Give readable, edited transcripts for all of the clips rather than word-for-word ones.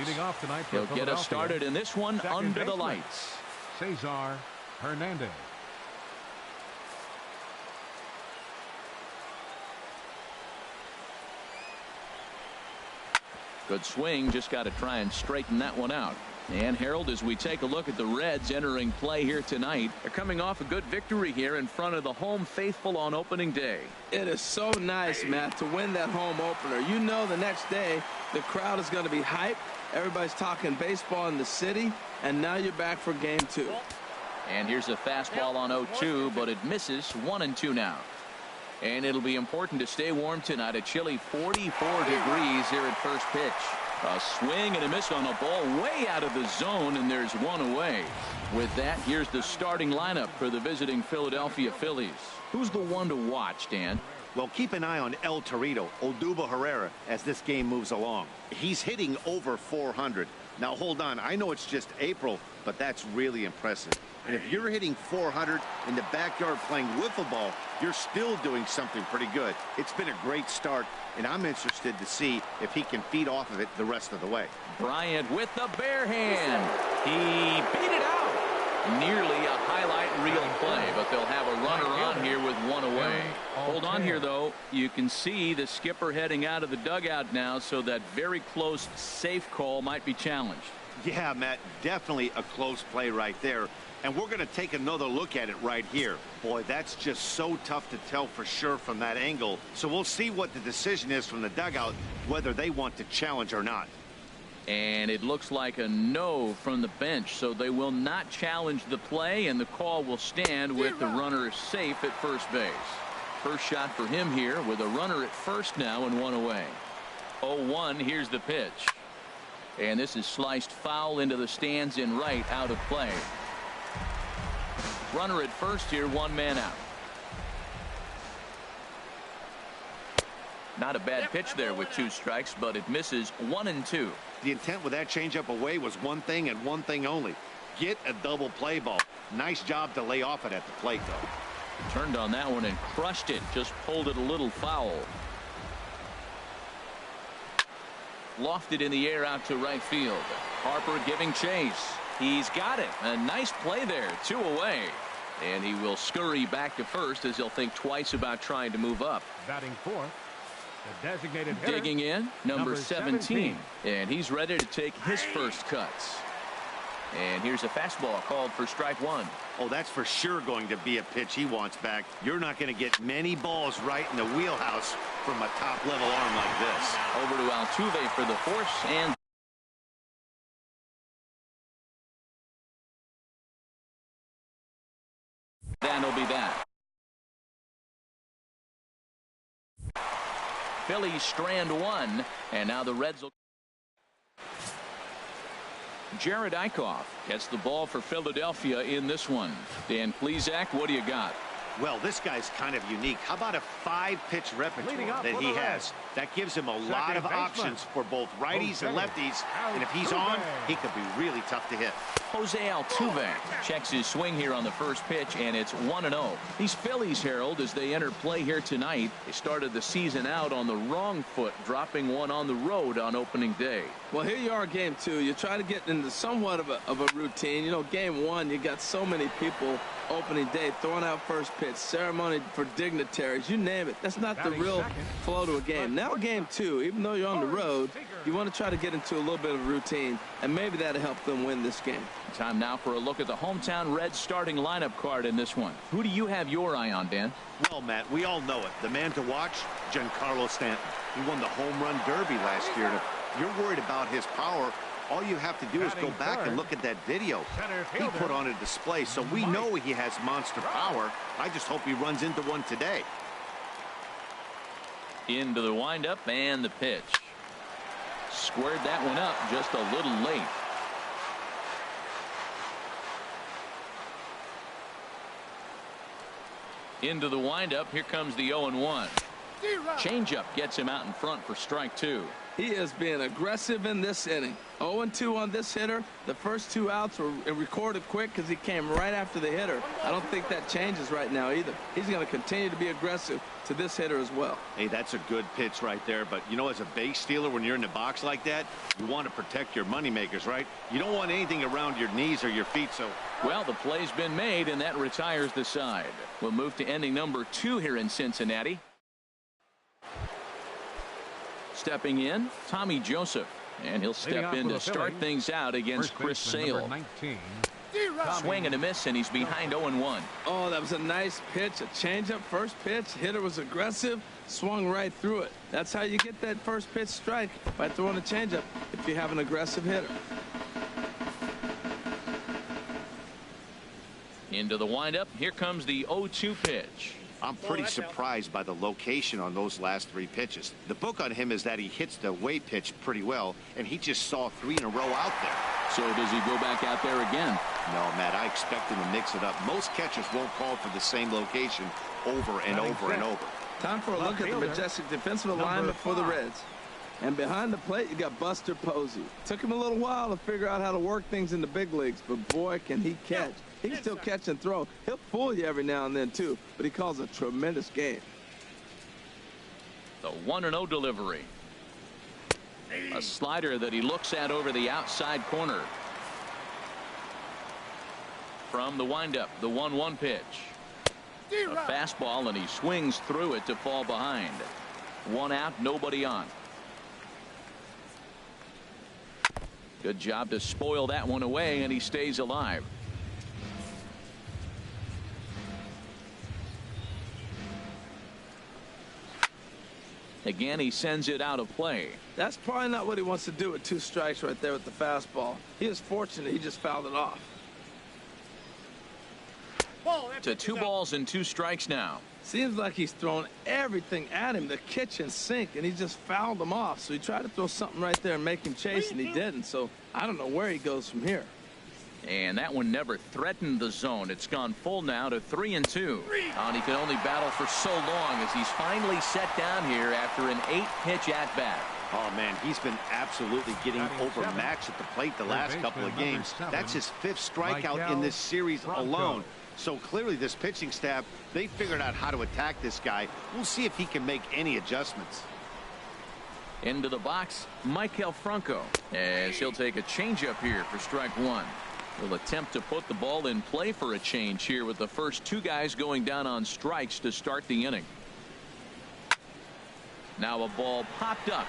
Leading off tonight for He'll get us started in this one under the lights. Cesar Hernandez. Good swing, just got to try and straighten that one out. And Harold, as we take a look at the Reds entering play here tonight, they're coming off a good victory here in front of the home faithful on opening day. It is so nice, Matt, to win that home opener. You know the next day the crowd is going to be hyped. Everybody's talking baseball in the city, and now you're back for game 2. And here's a fastball on 0-2, but it misses. 1-2 now. And it'll be important to stay warm tonight. A chilly 44 degrees here at first pitch. A swing and a miss on a ball way out of the zone, and there's one away. With that, here's the starting lineup for the visiting Philadelphia Phillies. Who's the one to watch, Dan? Well, keep an eye on El Torito, Odubel Herrera, as this game moves along. He's hitting over 400. Now, hold on. I know it's just April, but that's really impressive. And if you're hitting 400 in the backyard playing wiffle ball, you're still doing something pretty good. It's been a great start, and I'm interested to see if he can feed off of it the rest of the way. Bryant with the bare hand. He beat it out. Nearly a highlight reel play, but they'll have a runner on here with one away. Hold on here, though. You can see the skipper heading out of the dugout now, so that very close safe call might be challenged. Yeah, Matt, definitely a close play right there. And we're going to take another look at it right here. Boy, that's just so tough to tell for sure from that angle. So we'll see what the decision is from the dugout, whether they want to challenge or not. And it looks like a no from the bench, so they will not challenge the play, and the call will stand with the runner safe at first base. First shot for him here with a runner at first now and one away. 0-1, here's the pitch. And this is sliced foul into the stands in right, out of play. Runner at first here, one man out. Not a bad pitch there with 2 strikes, but it misses. 1-2. The intent with that changeup away was one thing and one thing only. Get a double play ball. Nice job to lay off it at the plate, though. Turned on that one and crushed it. Just pulled it a little foul. Lofted in the air out to right field. Harper giving chase. He's got it. A nice play there. 2 away. And he will scurry back to first as he'll think twice about trying to move up. Batting fourth, the designated hitter, digging in, number 17. And he's ready to take his first cuts. And here's a fastball called for strike 1. Oh, that's for sure going to be a pitch he wants back. You're not going to get many balls right in the wheelhouse from a top-level arm like this. Over to Altuve for the force, and that'll be that. Phillies strand 1, and now the Reds will. Jared Eichhoff gets the ball for Philadelphia in this one. Dan Plesac, what do you got? Well, this guy's kind of unique. How about a 5-pitch repertoire that he has? That gives him a lot of options for both righties and lefties. And if he's on, he could be really tough to hit. Jose Altuve checks his swing here on the first pitch, and it's 1-0. These Phillies, Harold, as they enter play here tonight, they started the season out on the wrong foot, dropping one on the road on opening day. Well, here you are, game 2. You try to get into somewhat of a routine. You know, game 1, you got so many people opening day throwing out first pitch, ceremony for dignitaries, you name it. That's not the real flow to a game. Now game 2, even though you're on the road, you want to try to get into a little bit of a routine, and maybe that'll help them win this game. Time now for a look at the hometown Reds starting lineup card in this one. Who do you have your eye on, Dan? Well, Matt, we all know it. The man to watch, Giancarlo Stanton. He won the home run derby last year. And if you're worried about his power, all you have to do is go back and look at that video. He put on a display, so we know he has monster power. I just hope he runs into one today. Into the windup and the pitch. Squared that one up just a little late. Into the windup. Here comes the 0-1. Changeup gets him out in front for strike 2. He is being aggressive in this inning. 0-2 on this hitter. The first 2 outs were recorded quick because he came right after the hitter. I don't think that changes right now either. He's going to continue to be aggressive to this hitter as well. Hey, that's a good pitch right there. But, you know, as a base stealer, when you're in the box like that, you want to protect your moneymakers, right? You don't want anything around your knees or your feet. So, well, the play's been made, and that retires the side. We'll move to inning number 2 here in Cincinnati. Stepping in, Tommy Joseph, and he'll step in to start things out against Chris Sale. Swing and a miss, and he's behind 0-1. Oh, that was a nice pitch, a changeup, first pitch. Hitter was aggressive, swung right through it. That's how you get that first pitch strike, by throwing a changeup if you have an aggressive hitter. Into the windup, here comes the 0-2 pitch. I'm pretty surprised by the location on those last 3 pitches. The book on him is that he hits the way pitch pretty well, and he just saw 3 in a row out there. So does he go back out there again? No, Matt, I expect him to mix it up. Most catchers won't call for the same location over and over and over. Time for a look at the majestic defensive alignment for the Reds. And behind the plate, you got Buster Posey. Took him a little while to figure out how to work things in the big leagues, but boy, can he catch. He can still catch and throw. He'll fool you every now and then, too, but he calls a tremendous game. The 1-0 delivery. A slider that he looks at over the outside corner. From the windup, the 1-1 pitch. A fastball, and he swings through it to fall behind. 1 out, nobody on. Good job to spoil that one away, and he stays alive. Again, he sends it out of play. That's probably not what he wants to do with 2 strikes right there with the fastball. He is fortunate he just fouled it off. To 2 balls and 2 strikes now. Seems like he's thrown everything at him, the kitchen sink, and he just fouled them off. So he tried to throw something right there and make him chase, and he didn't. So I don't know where he goes from here. And that one never threatened the zone. It's gone full now to 3-2. And he can only battle for so long as he's finally set down here after an 8-pitch at-bat. Oh, man, he's been absolutely getting overmatched at the plate the last couple of games. That's his 5th strikeout in this series alone. So clearly this pitching staff, they figured out how to attack this guy. We'll see if he can make any adjustments. Into the box, Michael Franco, as he'll take a changeup here for strike 1. Will attempt to put the ball in play for a change here with the first 2 guys going down on strikes to start the inning. Now a ball popped up,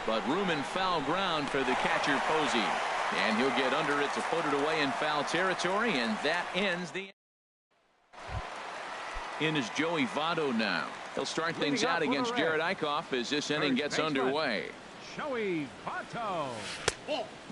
but room and foul ground for the catcher Posey. And he'll get under it to put it away in foul territory, and that ends the in is Joey Votto now. He'll start things out against Jared Eichhoff as this inning gets underway. Joey Votto.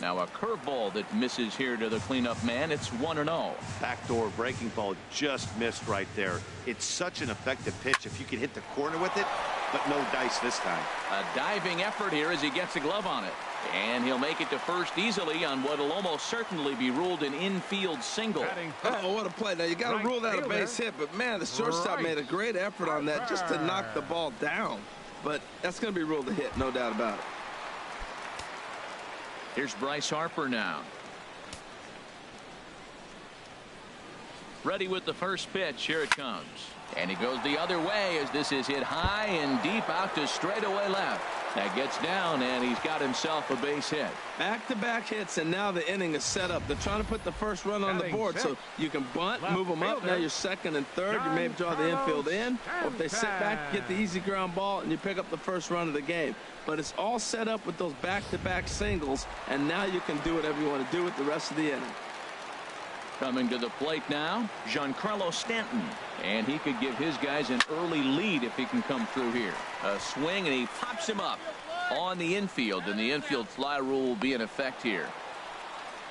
Now a curveball that misses here to the cleanup man. It's 1-0. Backdoor breaking ball just missed right there. It's such an effective pitch if you can hit the corner with it, but no dice this time. A diving effort here as he gets a glove on it. And he'll make it to first easily on what will almost certainly be ruled an infield single. Oh, what a play. Now, you got to rule that a base hit, but, man, the shortstop made a great effort on that just to knock the ball down. But that's going to be ruled a hit, no doubt about it. Here's Bryce Harper now. Ready with the first pitch. Here it comes. And he goes the other way as this is hit high and deep out to straightaway left. That gets down, and he's got himself a base hit. Back-to-back hits, and now the inning is set up. They're trying to put the first run on the board, so you can bunt, move them up. Now you're second and third. You may draw the infield in, or if they sit back, get the easy ground ball, and you pick up the first run of the game. But it's all set up with those back-to-back singles, and now you can do whatever you want to do with the rest of the inning. Coming to the plate now, Giancarlo Stanton. And he could give his guys an early lead if he can come through here. A swing, and he pops him up on the infield, and the infield fly rule will be in effect here.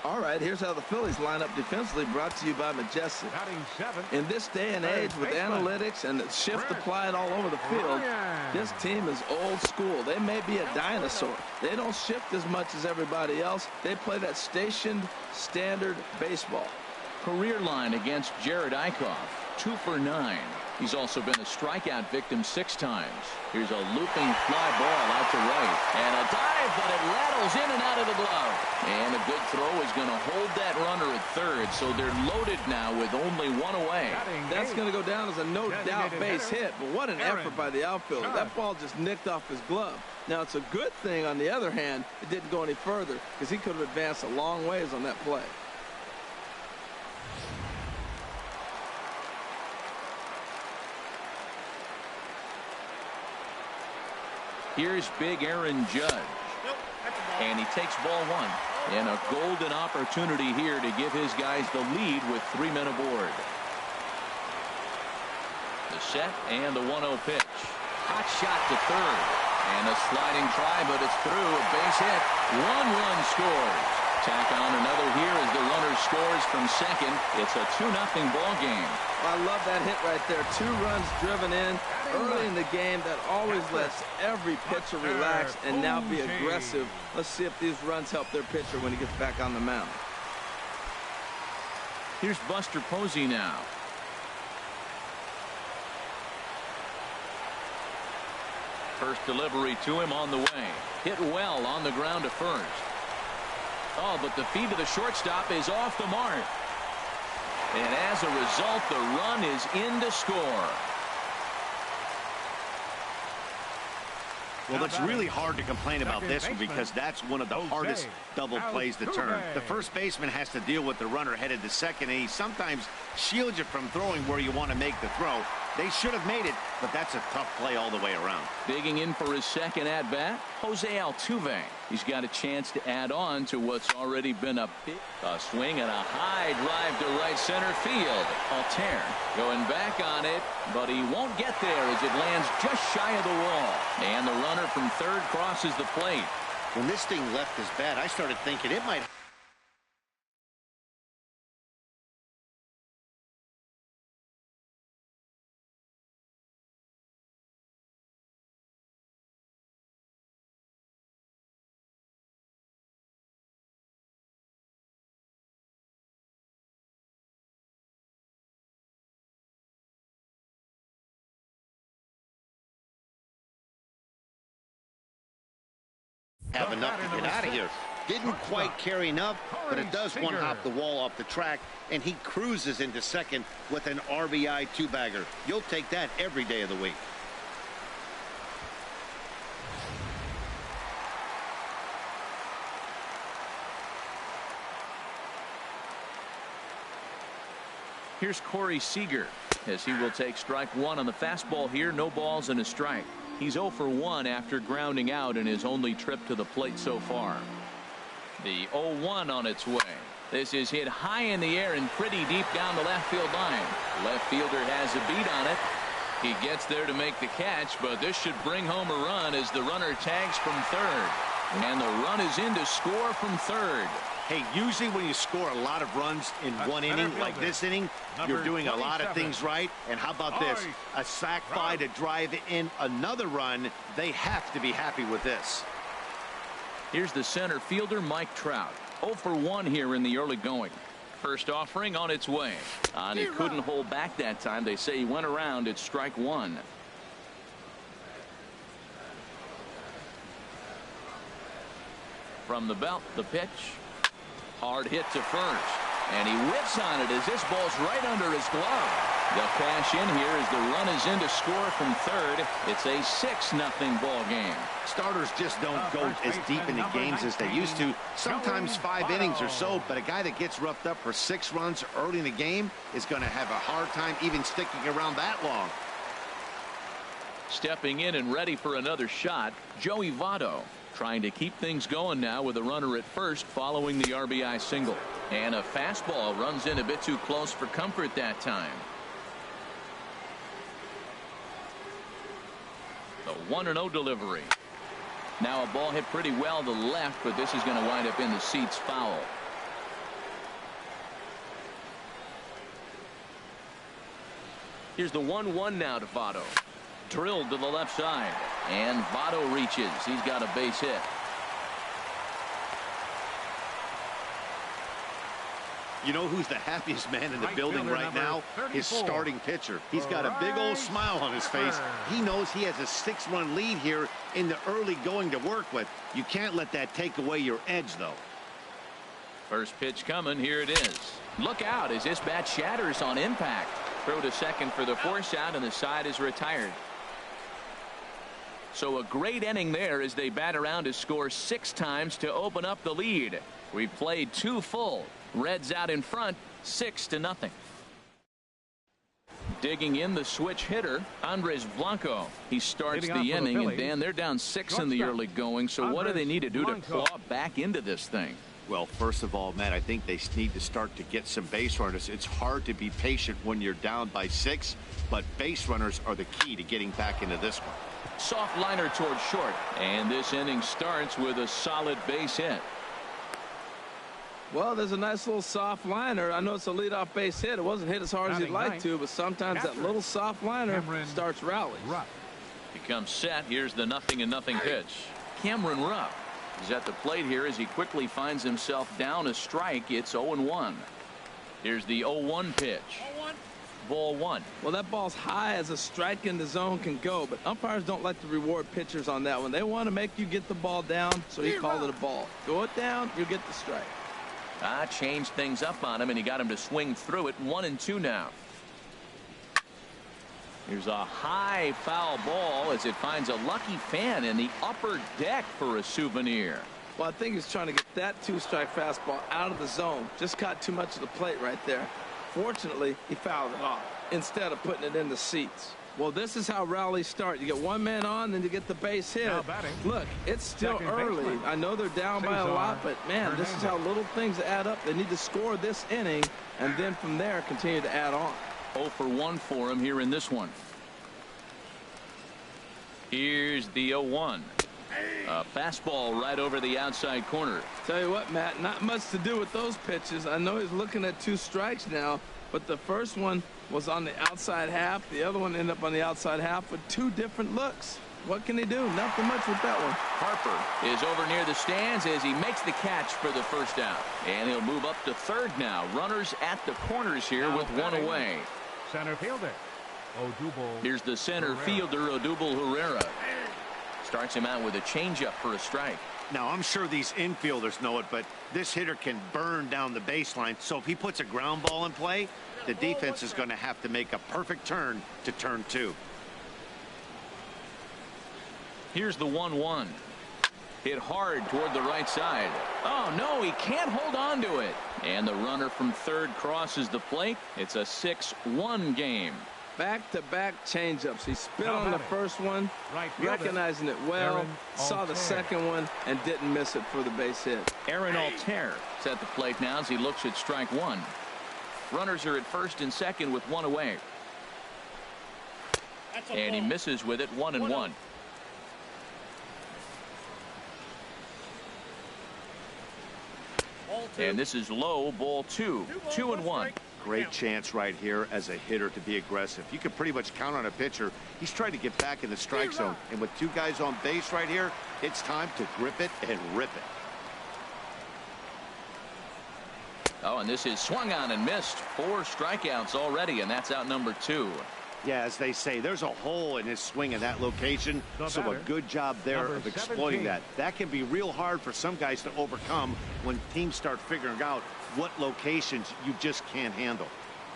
All right, here's how the Phillies line up defensively, brought to you by Majestic. In this day and age with analytics and the shift applied all over the field, this team is old school. They may be a dinosaur. They don't shift as much as everybody else. They play that stationed standard baseball. career line against Jared Eichhoff. 2 for 9. He's also been a strikeout victim 6 times. Here's a looping fly ball out to right. And a dive, but it rattles in and out of the glove. And a good throw is going to hold that runner at third. So they're loaded now with only 1 away. That's going to go down as a no-doubt base hit. But what an effort by the outfielder. That ball just nicked off his glove. Now, it's a good thing, on the other hand, it didn't go any further because he could have advanced a long ways on that play. Here's big Aaron Judge. And he takes ball 1. And a golden opportunity here to give his guys the lead with 3 men aboard. The set and the 1-0 pitch. Hot shot to third. And a sliding try, but it's through. A base hit. 1 run scores. Tack on another here as the runner scores from second. It's a 2-0 ball game. I love that hit right there. 2 runs driven in early in the game. That always lets every pitcher relax and now be aggressive. Let's see if these runs help their pitcher when he gets back on the mound. Here's Buster Posey now. First delivery to him on the way. Hit well on the ground to first. Oh, but the feed to the shortstop is off the mark. And as a result, the run is in to score. Well, it's really hard to complain about this one because that's one of the hardest double plays to turn. The first baseman has to deal with the runner headed to second, and he sometimes shields you from throwing where you want to make the throw. They should have made it, but that's a tough play all the way around. Digging in for his second at-bat, Jose Altuve. He's got a chance to add on to what's already been a swing and a high drive to right center field. Altair going back on it, but he won't get there as it lands just shy of the wall. And the runner from third crosses the plate. When this thing left his bat, I started thinking it might... have enough to get out of here. Didn't quite carry enough, but it does one-hop the wall off the track, and he cruises into second with an RBI 2-bagger. You'll take that every day of the week. Here's Corey Seager as he will take strike 1 on the fastball here. No balls and a strike. He's 0 for 1 after grounding out in his only trip to the plate so far. The 0-1 on its way. This is hit high in the air and pretty deep down the left field line. Left fielder has a beat on it. He gets there to make the catch, but this should bring home a run as the runner tags from third. And the run is in to score from third. Hey, usually when you score a lot of runs in one inning, like this inning, you're doing a lot of things right. And how about this? A sac fly to drive in another run. They have to be happy with this. Here's the center fielder, Mike Trout. 0 for 1 here in the early going. First offering on its way. And he couldn't hold back that time. They say he went around at strike 1. From the belt, the pitch. Hard hit to first. And he whips on it as this ball's right under his glove. They'll cash in here as the run is in to score from third. It's a 6-0 ball game. Starters just don't go as deep into games as they used to. Sometimes 5 innings or so, but a guy that gets roughed up for 6 runs early in the game is going to have a hard time even sticking around that long. Stepping in and ready for another shot, Joey Votto. Trying to keep things going now with a runner at first following the RBI single. And a fastball runs in a bit too close for comfort that time. The 1-0 delivery. Now a ball hit pretty well to the left, but this is going to wind up in the seats foul. Here's the 1-1 now to Votto. Drilled to the left side. And Votto reaches. He's got a base hit. You know who's the happiest man in the building right now? His starting pitcher. He's got a big old smile on his face. He knows he has a 6-run lead here in the early going to work with. You can't let that take away your edge, though. First pitch coming. Here it is. Look out as this bat shatters on impact. Throw to second for the force out, and the side is retired. So a great inning there as they bat around to score 6 times to open up the lead. We played 2 full. Reds out in front, 6-0. Digging in the switch hitter, Andres Blanco. He starts the inning, and Dan, they're down 6 in the early going. So what do they need to do to claw back into this thing? Well, first of all, Matt, I think they need to start to get some base runners. It's hard to be patient when you're down by 6, but base runners are the key to getting back into this one. Soft liner towards short, and this inning starts with a solid base hit. Well, there's a nice little soft liner. I know it's a leadoff base hit. It wasn't hit as hard as you'd like to, but sometimes that little soft liner starts rallies. He comes set. Here's the 0-0 pitch. Cameron Rupp is at the plate here as he quickly finds himself down a strike. It's 0-1. Here's the 0-1 pitch. Ball 1. Well, that ball's high as a strike in the zone can go, but umpires don't like to reward pitchers on that one. They want to make you get the ball down, so he called it a ball. Go it down, you get the strike. Changed things up on him, and he got him to swing through it. 1-2 now. Here's a high foul ball as it finds a lucky fan in the upper deck for a souvenir. Well, I think he's trying to get that 2-strike fastball out of the zone. Just caught too much of the plate right there. Fortunately, he fouled it off instead of putting it in the seats. Well, this is how rallies start. You get one man on, then you get the base hit. Look, it's still early. I know they're down by a lot, but, man, this is how little things add up. They need to score this inning, and then from there continue to add on. 0 for 1 for him here in this one. Here's the 0-1. A fastball right over the outside corner. Tell you what, Matt, not much to do with those pitches. I know he's looking at 2 strikes now, but the first one was on the outside half. The other one ended up on the outside half with 2 different looks. What can he do? Nothing much with that one. Harper is over near the stands as he makes the catch for the first out. And he'll move up to third now. Runners at the corners here with 1 away. Center fielder, Odubel. Here's the center fielder, Odubel Herrera. Starts him out with a changeup for a strike. Now, I'm sure these infielders know it, but this hitter can burn down the baseline. So if he puts a ground ball in play, the defense is going to have to make a perfect turn to turn 2. Here's the 1-1. Hit hard toward the right side. Oh, no, he can't hold on to it. And the runner from third crosses the plate. It's a 6-1 game. Back-to-back changeups. He spit on the first one, recognizing it well, saw the second one, and didn't miss it for the base hit. Aaron Altair is at the plate now as he looks at strike 1. Runners are at first and second with 1 away. And he misses with it. 1-1. And this is low, ball 2. 2-1. Great chance right here as a hitter to be aggressive. You can pretty much count on a pitcher. He's trying to get back in the strike zone. And with 2 guys on base right here, it's time to grip it and rip it. Oh, and this is swung on and missed. 4 strikeouts already, and that's out number 2. Yeah, as they say, there's a hole in his swing in that location. So a good job there of exploiting that. That can be real hard for some guys to overcome when teams start figuring out what locations you just can't handle.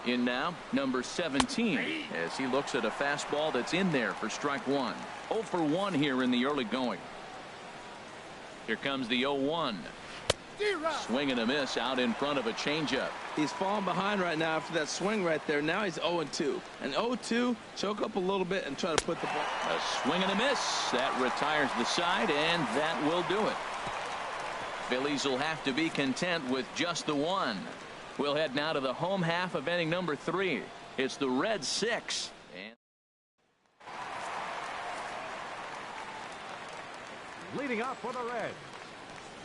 In now, number 17, as he looks at a fastball that's in there for strike 1. 0 for 1 here in the early going. Here comes the 0-1. Swing and a miss out in front of a changeup. He's falling behind right now after that swing right there. Now he's 0-2. And 0-2, choke up a little bit and try to put the ball. A swing and a miss. That retires the side, and that will do it. Phillies will have to be content with just the 1. We'll head now to the home half of inning number 3. It's the Reds 6. Leading up for the Reds,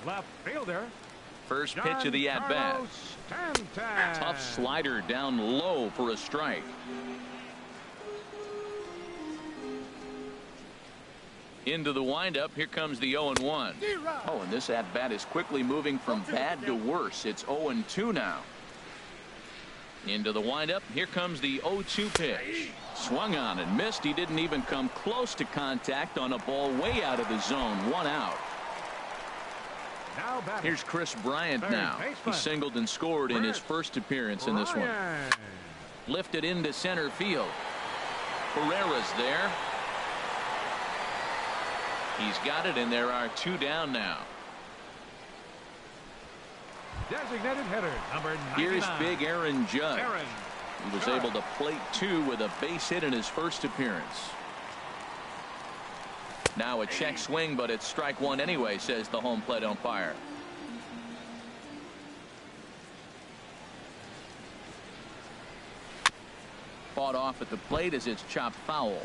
left fielder. First pitch of the at-bat. Tough slider down low for a strike. Into the windup. Here comes the 0-1. Oh, and this at-bat is quickly moving from bad to worse. It's 0-2 now. Into the windup. Here comes the 0-2 pitch. Swung on and missed. He didn't even come close to contact on a ball way out of the zone. 1 out. Here's Chris Bryant now. He singled and scored in his first appearance in this one. Lifted into center field. Pereira's there. He's got it, and there are 2 down now. Designated hitter, number 99. Here's big Aaron Judge. He was able to plate 2 with a base hit in his first appearance. Now a check swing, but it's strike 1 anyway, says the home plate umpire. Fought off at the plate as it's chopped foul.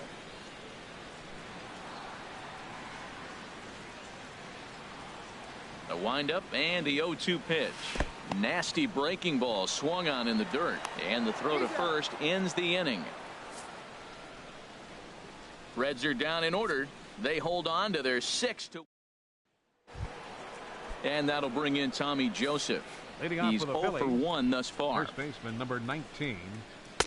The windup and the 0-2 pitch. Nasty breaking ball swung on in the dirt, and the throw to first ends the inning. Reds are down in order. They hold on to their 6-2. And that'll bring in Tommy Joseph. He's 0 for 1 thus far. First baseman number 19.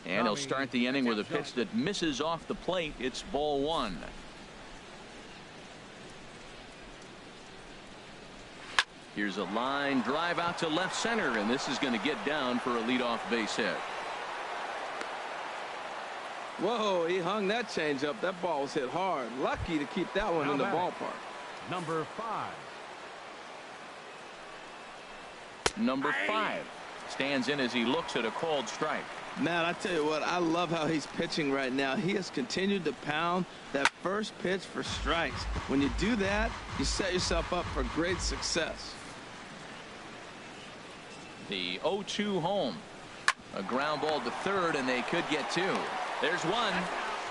And he'll start the inning with a pitch that misses off the plate. It's ball 1. Here's a line drive out to left center, and this is going to get down for a leadoff base hit. Whoa, he hung that changeup. That ball was hit hard. Lucky to keep that one in the ballpark. Number 5. Number 5 stands in as he looks at a called strike. Man, I tell you what, I love how he's pitching right now. He has continued to pound that first pitch for strikes. When you do that, you set yourself up for great success. The 0-2 home. A ground ball to third, and they could get 2. There's 1.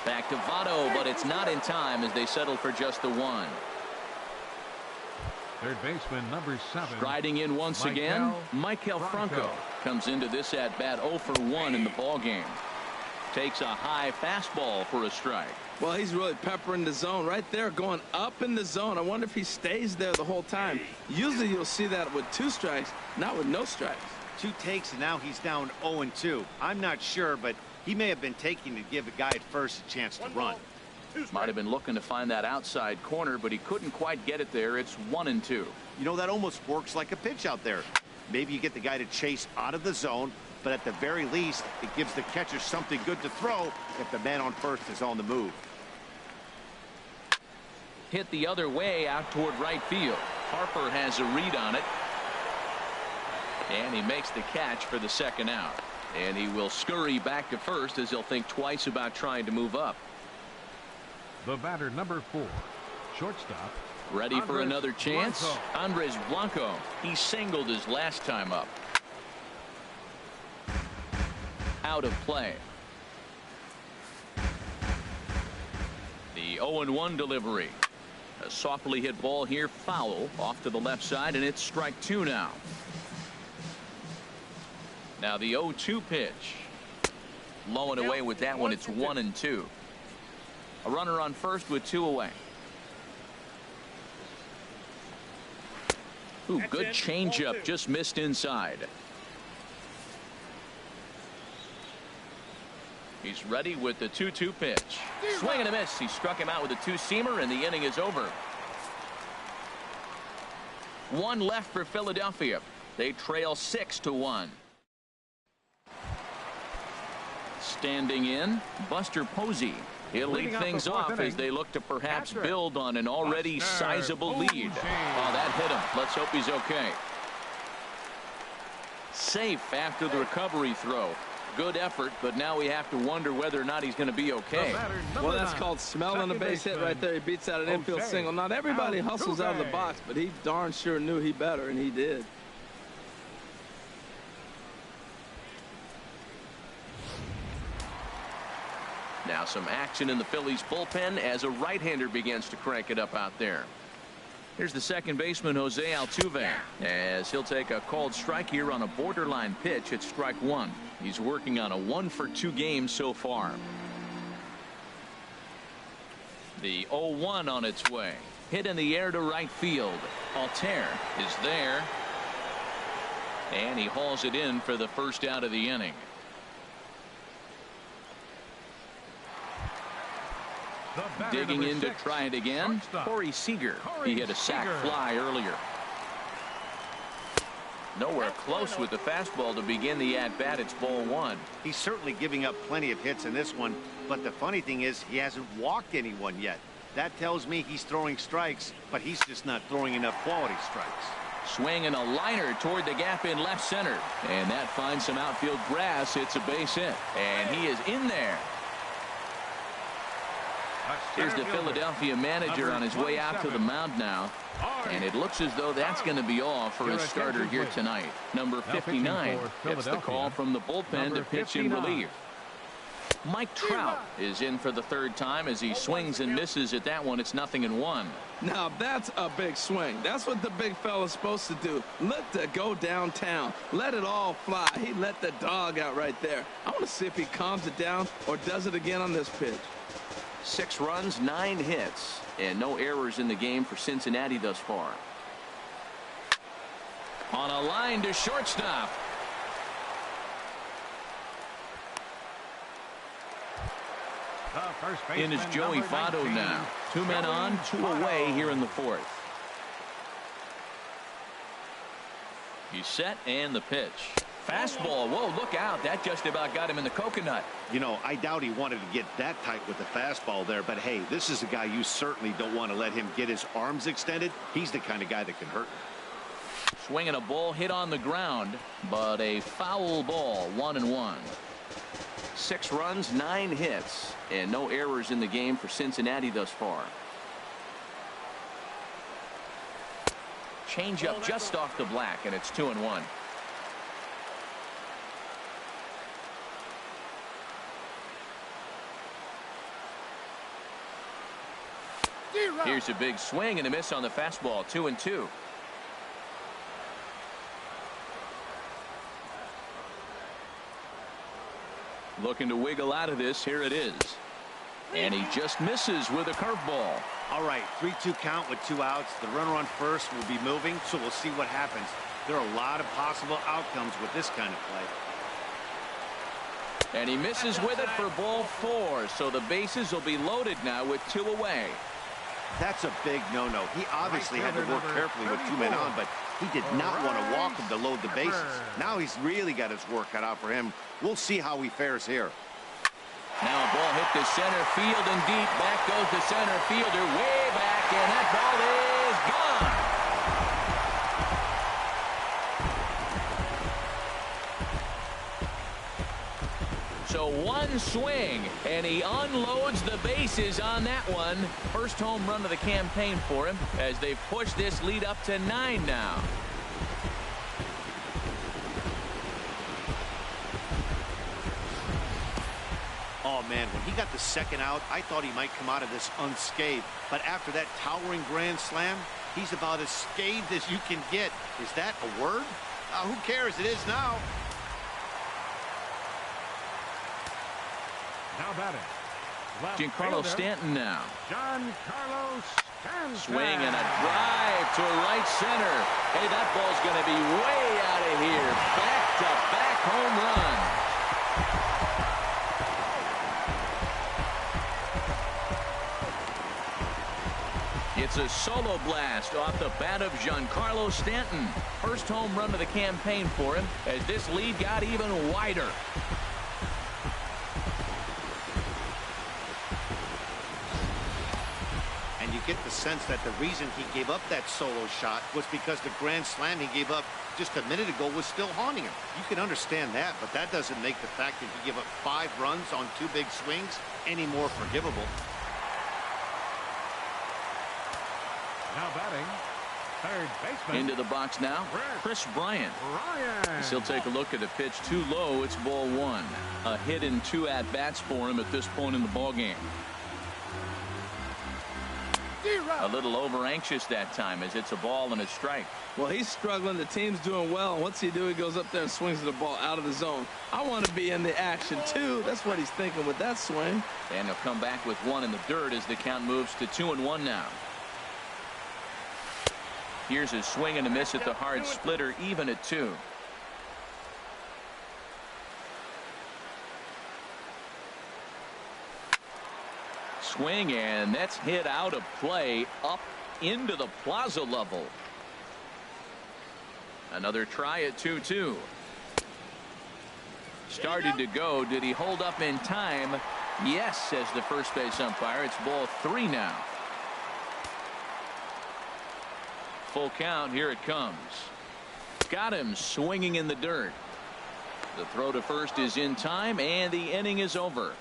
Back to Votto, but it's not in time as they settle for just the 1. Third baseman number 7. Striding in once again, Michael Franco comes into this at bat 0 for 1 in the ball game. Takes a high fastball for a strike. Well, he's really peppering the zone right there, going up in the zone. I wonder if he stays there the whole time. Usually you'll see that with 2 strikes, not with no strikes. 2 takes, and now he's down 0-2. I'm not sure, but he may have been taking to give a guy at first a chance to run. Might have been looking to find that outside corner, but he couldn't quite get it there. It's 1-2. You know, that almost works like a pitch out there. Maybe you get the guy to chase out of the zone, but at the very least, it gives the catcher something good to throw if the man on first is on the move. Hit the other way out toward right field. Harper has a read on it. And he makes the catch for the 2nd out. And he will scurry back to first as he'll think twice about trying to move up. The batter number 4. Shortstop. Ready for another chance? Andres Blanco. He singled his last time up. Out of play. The 0-1 delivery. A softly hit ball here, foul off to the left side, and it's strike 2 now. Now the 0-2 pitch. Low and away with that one. It's 1-2. A runner on first with 2 away. Ooh, good changeup, just missed inside. He's ready with the 2-2 pitch. Swing and a miss. He struck him out with a 2-seamer, and the inning is over. 1 left for Philadelphia. They trail 6-1. Standing in, Buster Posey. He'll lead things off as they look to perhaps build on an already sizable lead. Oh, that hit him. Let's hope he's okay. Safe after the recovery throw. Good effort, but now we have to wonder whether or not he's going to be okay. Well, that's called smelling a base hit right there. He beats out an infield single. Not everybody hustles out of the box, but he darn sure knew he better, and he did. Now some action in the Phillies bullpen as a right-hander begins to crank it up out there. Here's the second baseman, Jose Altuve, as he'll take a called strike here on a borderline pitch at strike 1. He's working on a 1-for-2 game so far. The 0-1 on its way. Hit in the air to right field. Altair is there. And he hauls it in for the first out of the inning. The batter, Digging in to 6, try it again, shortstop. Corey Seager. He hit a sac Seager. fly earlier. Nowhere close with the fastball to begin the at-bat. It's ball 1. He's certainly giving up plenty of hits in this one, but the funny thing is he hasn't walked anyone yet. That tells me he's throwing strikes, but he's just not throwing enough quality strikes. Swing and a liner toward the gap in left center. And that finds some outfield grass. It's a base hit. And he is in there. Here's the Philadelphia manager on his way out to the mound now. And it looks as though that's going to be all for his starter here tonight. Number 59 gets the call from the bullpen to pitch in relief. Mike Trout is in for the 3rd time as he swings and misses at that one. It's 0-1. Now that's a big swing. That's what the big fella's supposed to do. Look to go downtown. Let it all fly. He let the dog out right there. I want to see if he calms it down or does it again on this pitch. 6 runs, 9 hits, and no errors in the game for Cincinnati thus far. On a line to shortstop. In is Joey Votto now. 2 men on, 2 away here in the 4th. He's set and the pitch. Fastball. Whoa, look out. That just about got him in the coconut. You know, I doubt he wanted to get that tight with the fastball there, but hey, this is a guy you certainly don't want to let him get his arms extended. He's the kind of guy that can hurt him. Swinging a ball hit on the ground, but a foul ball. 1-1. 6 runs, 9 hits, and no errors in the game for Cincinnati thus far. Change up just off the black, and it's 2-1. Here's a big swing and a miss on the fastball. 2-2. Looking to wiggle out of this. Here it is. And he just misses with a curveball. All right, 3-2 count with 2 outs. The runner on first will be moving, so we'll see what happens. There are a lot of possible outcomes with this kind of play. And he misses with it for ball 4. So the bases will be loaded now with 2 away. That's a big no-no. He obviously had to work carefully with 2 men on, but he did not want to walk him to load the bases. Now he's really got his work cut out for him. We'll see how he fares here. Now a ball hit to center field and deep. Back goes the center fielder way back, and that ball is gone. So 1 swing, and he unloads the bases on that one. First home run of the campaign for him as they've pushed this lead up to 9 now. Oh, man, when he got the 2nd out, I thought he might come out of this unscathed. But after that towering grand slam, he's about as scathed as you can get. Is that a word? Who cares? It is now. Now batting. Giancarlo Stanton now. Giancarlo Stanton. Swing and a drive to right center. Hey, that ball's going to be way out of here. Back-to-back home run. It's a solo blast off the bat of Giancarlo Stanton. First home run of the campaign for him as this lead got even wider. And you get the sense that the reason he gave up that solo shot was because the grand slam he gave up just a minute ago was still haunting him. You can understand that, but that doesn't make the fact that he gave up 5 runs on 2 big swings any more forgivable. Now batting. Third baseman. Into the box now, Chris Bryant. He'll take a look at the pitch. Too low. It's ball 1. A hit in 2 at-bats for him at this point in the ballgame. A little over-anxious that time as it's a ball and a strike. Well, he's struggling. The team's doing well. What's he do? He goes up there and swings the ball out of the zone. I want to be in the action, too. That's what he's thinking with that swing. And he'll come back with 1 in the dirt as the count moves to 2-1 now. Here's a swing and a miss at the hard splitter, even at 2. swing, and that's hit out of play up into the plaza level. Another try at 2-2. Started to go. Did he hold up in time? Yes, says the first base umpire. It's ball 3 now. Full count. Here it comes. Got him swinging in the dirt. The throw to first is in time, and the inning is over.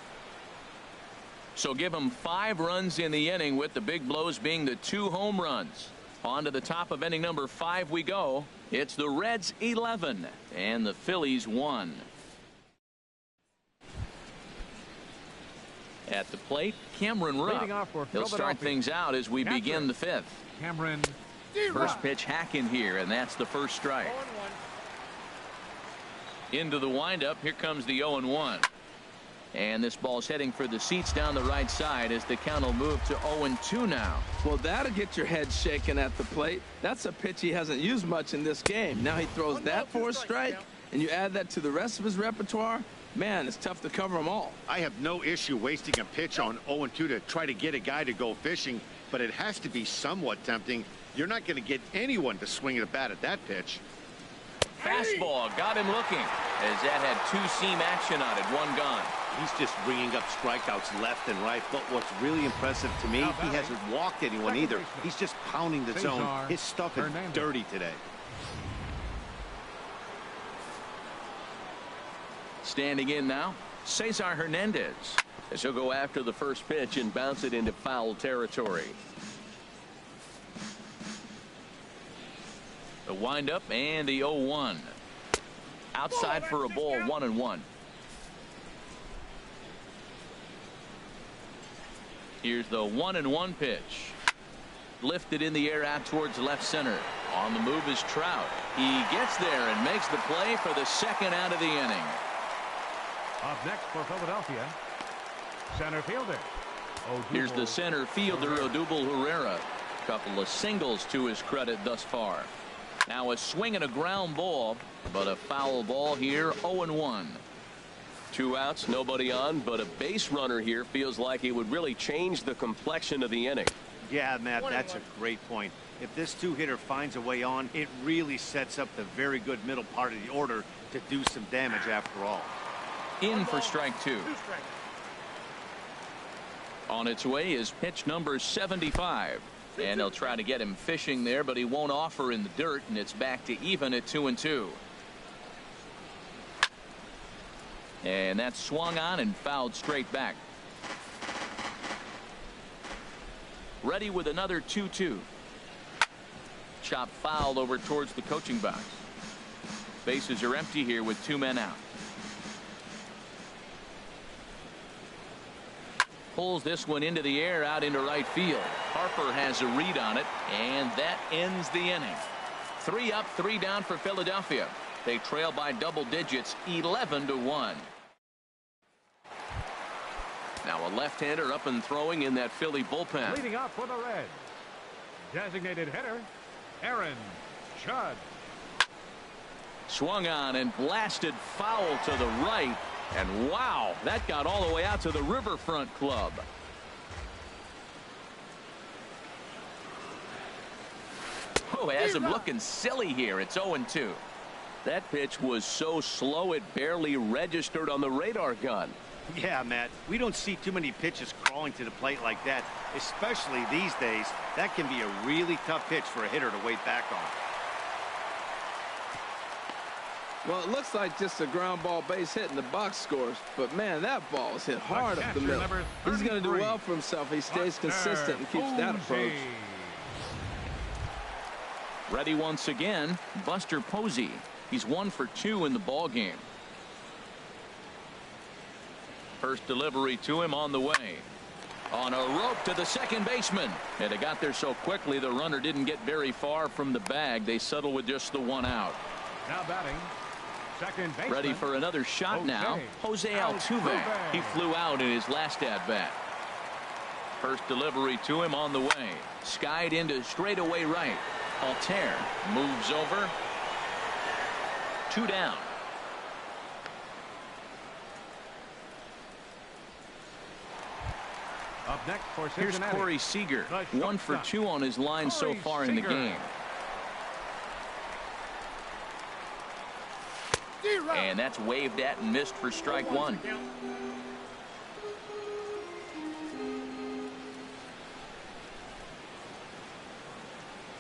So give him 5 runs in the inning, with the big blows being the 2 home runs. On to the top of inning number 5 we go. It's the Reds 11 and the Phillies 1. At the plate, Cameron Rupp. He'll start things out as we begin the 5th. Cameron. First pitch hack in here, and that's the first strike. Into the windup. Here comes the 0-1. And this ball's heading for the seats down the right side as the count will move to 0-2 now. Well, that'll get your head shaking at the plate. That's a pitch he hasn't used much in this game. Now he throws that for a strike, and you add that to the rest of his repertoire. Man, it's tough to cover them all. I have no issue wasting a pitch on 0-2 to try to get a guy to go fishing, but it has to be somewhat tempting. You're not going to get anyone to swing at a bat at that pitch. Fastball got him looking, as that had 2-seam action on it. 1 gone. He's just ringing up strikeouts left and right, but what's really impressive to me, he hasn't walked anyone either. He's just pounding the zone. His stuff is dirty today. Standing in now, Cesar Hernandez, as he'll go after the first pitch and bounce it into foul territory. The windup and the 0-1. Outside for a ball, 1-1. Here's the 1-1 pitch. Lifted in the air out towards left center. On the move is Trout. He gets there and makes the play for the 2nd out of the inning. Up next for Philadelphia, center fielder. Here's the center fielder, Odubel Herrera. Couple of singles to his credit thus far. Now a swing and a ground ball, but a foul ball here. 0-1. 2 outs, nobody on, but a base runner here feels like it would really change the complexion of the inning. Yeah, Matt, that's a great point. If this 2-hitter finds a way on, it really sets up the very good middle part of the order to do some damage after all. In for strike 2. On its way is pitch number 75. And they'll try to get him fishing there, but he won't offer in the dirt, and it's back to even at 2-2. And that's swung on and fouled straight back. Ready with another 2-2. Chop foul over towards the coaching box. Bases are empty here with 2 men out. Pulls this one into the air out into right field. Harper has a read on it, and that ends the inning. 3 up, 3 down for Philadelphia. They trail by double digits, 11-1. Now a left-hander up and throwing in that Philly bullpen. Leading up for the Reds, designated hitter, Aaron Judge. Swung on and blasted foul to the right. And wow, that got all the way out to the Riverfront Club. Oh, has him looking silly here. It's 0-2. That pitch was so slow it barely registered on the radar gun. Yeah, Matt, we don't see too many pitches crawling to the plate like that, especially these days. That can be a really tough pitch for a hitter to wait back on. Well, it looks like just a ground ball base hit and the box scores, but man, that ball is hit hard up the middle. He's going to do well for himself. He stays consistent and keeps that approach. Ready once again, Buster Posey. He's 1 for 2 in the ball game. First delivery to him on the way. On a rope to the second baseman. And it got there so quickly the runner didn't get very far from the bag. They settle with just the 1 out. Now batting, second baseman. Ready for another shot now. Jose Altuve. He flew out in his last at bat. First delivery to him on the way. Skied into straightaway right. Altair moves over. 2 down. Up next for Here's Cincinnati, Corey Seager, the 1 for shortstop. 2 on his line so Corey far in the Seager. game. And that's waved at and missed for strike 1.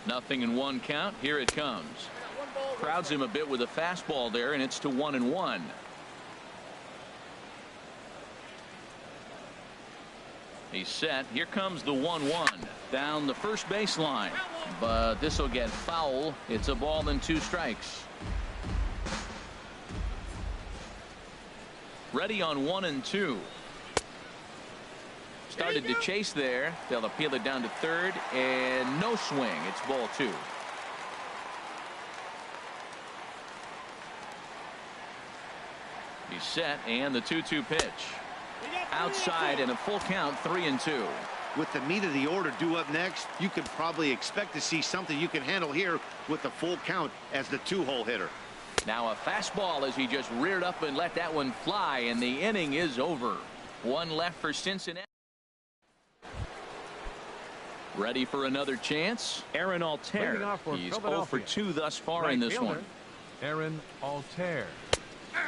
Nothing in 1 count. Here it comes. Crowds him a bit with a fastball there, and it's to 1-1. He's set. Here comes the 1-1 down the first baseline, but this will get foul. It's a ball and 2 strikes. Ready on 1-2. Started to chase there. They'll appeal it down to third, and no swing. It's ball 2. He's set, and the 2-2 pitch. Outside and a full count, 3-2. With the meat of the order due up next, you could probably expect to see something you can handle here with the full count as the 2-hole hitter. Now a fastball as he just reared up and let that one fly, and the inning is over. 1 left for Cincinnati. Ready for another chance? Aaron Leading Altair. off for He's 0 for Philadelphia, 2 thus far right in this fielder, one. Aaron Altair.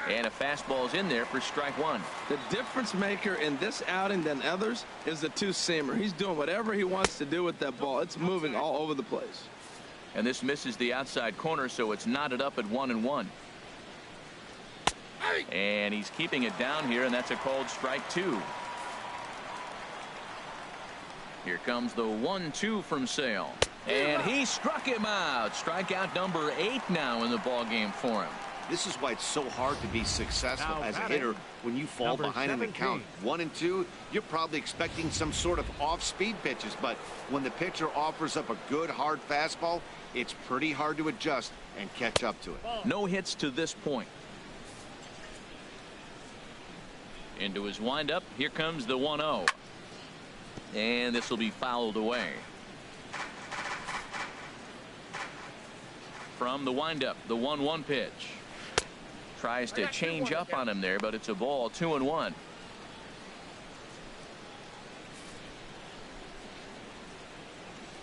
And a fastball's in there for strike 1. The difference maker in this outing than others is the 2-seamer. He's doing whatever he wants to do with that ball. It's moving all over the place. And this misses the outside corner, so it's knotted up at 1-1. And he's keeping it down here, and that's a called strike 2. Here comes the 1-2 from Sale. And he struck him out. Strikeout number 8 now in the ball game for him. This is why it's so hard to be successful Now as a batting, hitter when you fall number behind in the 17. count. 1-2, you're probably expecting some sort of off-speed pitches, but when the pitcher offers up a good hard fastball, it's pretty hard to adjust and catch up to it. No hits to this point. Into his windup. Here comes the 1-0. And this will be fouled away. From the windup, the 1-1 pitch. Tries to change up on him there, but it's a ball. 2-1.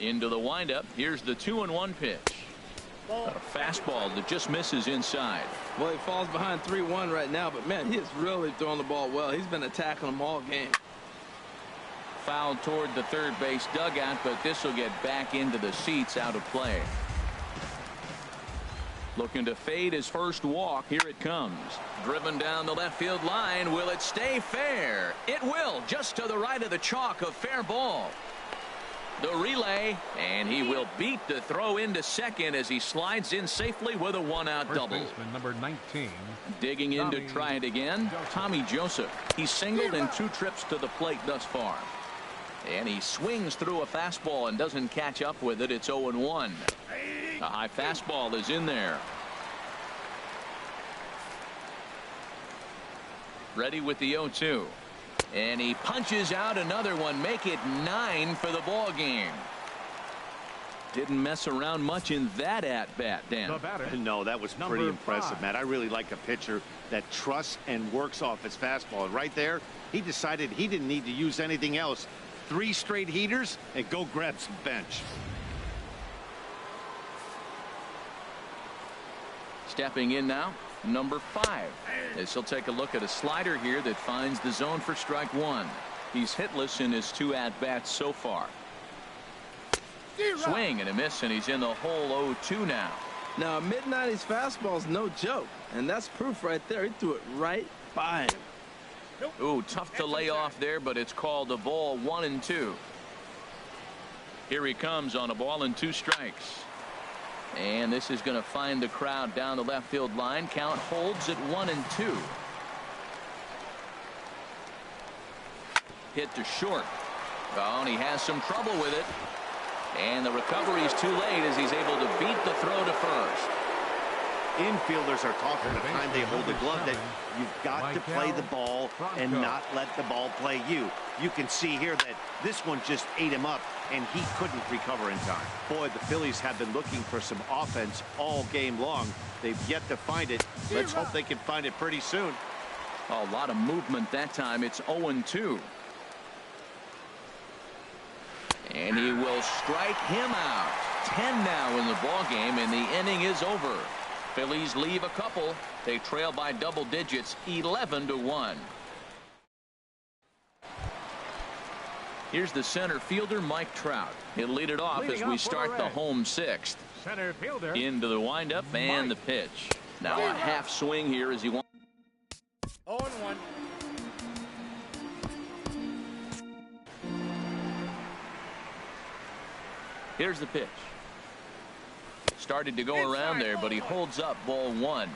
Into the windup. Here's the 2-1 pitch. A fastball that just misses inside. Well, he falls behind 3-1 right now, but man, he is really throwing the ball well. He's been attacking them all game. Fouled toward the third base dugout, but this will get back into the seats, out of play. Looking to fade his first walk. Here it comes. Driven down the left field line. Will it stay fair? It will. Just to the right of the chalk. A fair ball. The relay, and he will beat the throw into second as he slides in safely with a 1-out First double. baseman number 19. Digging in to Tommy try it again. Joseph. Tommy Joseph. He's singled in 2 trips to the plate thus far. And he swings through a fastball and doesn't catch up with it. It's 0-1. A high fastball is in there. Ready with the 0-2. And he punches out another one. Make it 9 for the ball game. Didn't mess around much in that at-bat, Dan. The batter, No, that was pretty number impressive, 5. Matt. I really like a pitcher that trusts and works off his fastball. And right there, he decided he didn't need to use anything else. 3 straight heaters and go grab some bench. Stepping in now, number 5. As he'll take a look at a slider here that finds the zone for strike 1. He's hitless in his 2 at-bats so far. Swing and a miss, and he's in the hole. 0-2 now. Now, a mid-90s fastball is no joke, and that's proof right there. He threw it right by him. Ooh, tough to lay off there, but it's called a ball. 1-2. Here he comes on a ball and 2 strikes. And this is going to find the crowd down the left field line. Count holds at 1-2. Hit to short. Oh, and he has some trouble with it. And the recovery is too late as he's able to beat the throw to first. Infielders are taught from the time they hold the glove that you've got to play the ball and not let the ball play you. You can see here that this one just ate him up, and he couldn't recover in time. Boy, the Phillies have been looking for some offense all game long. They've yet to find it. Let's hope they can find it pretty soon. A lot of movement that time. It's 0-2. And he will strike him out. 10 now in the ball game, and the inning is over. Phillies leave a couple. They trail by double digits, 11-1. Here's the center fielder, Mike Trout. He'll lead it off as we start the home sixth. Center fielder. Into the windup and the pitch. Now a half swing here as he wants. 0-1. Here's the pitch. Started to go around there, but he holds up ball one.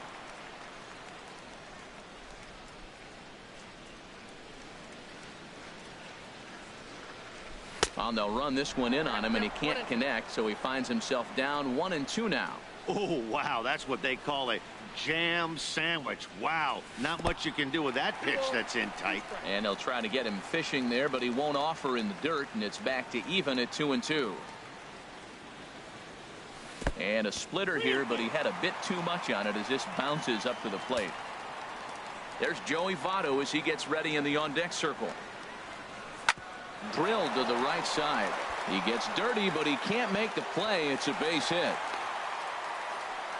Oh, they'll run this one in on him, and he can't connect, so he finds himself down 1-2 now. Oh, wow, that's what they call a jam sandwich. Wow, not much you can do with that pitch that's in tight. And they'll try to get him fishing there, but he won't offer in the dirt, and it's back to even at 2-2. And a splitter here, but he had a bit too much on it as this bounces up to the plate. There's Joey Votto as he gets ready in the on-deck circle. Drilled to the right side. He gets dirty, but he can't make the play. It's a base hit.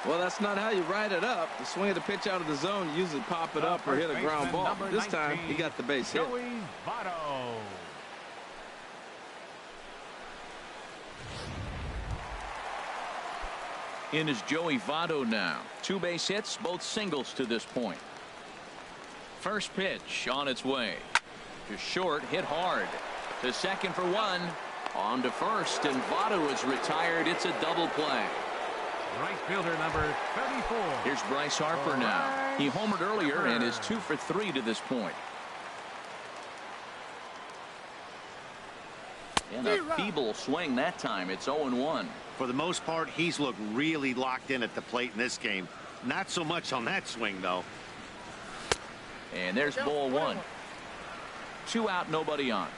Well, that's not how you write it up. The swing of the pitch out of the zone, you usually pop it up or hit a ground ball. This time, he got the base hit. Joey Votto. In is Joey Votto now. 2 base hits, both singles to this point. First pitch on its way. To short, hit hard. To second for 1. On to first, and Votto is retired. It's a double play. Right fielder number 34. Here's Bryce Harper now. He homered earlier and is 2 for 3 to this point. And a feeble swing that time. It's 0-1. For the most part, he's looked really locked in at the plate in this game. Not so much on that swing, though. And there's ball 1. 2 out, nobody on.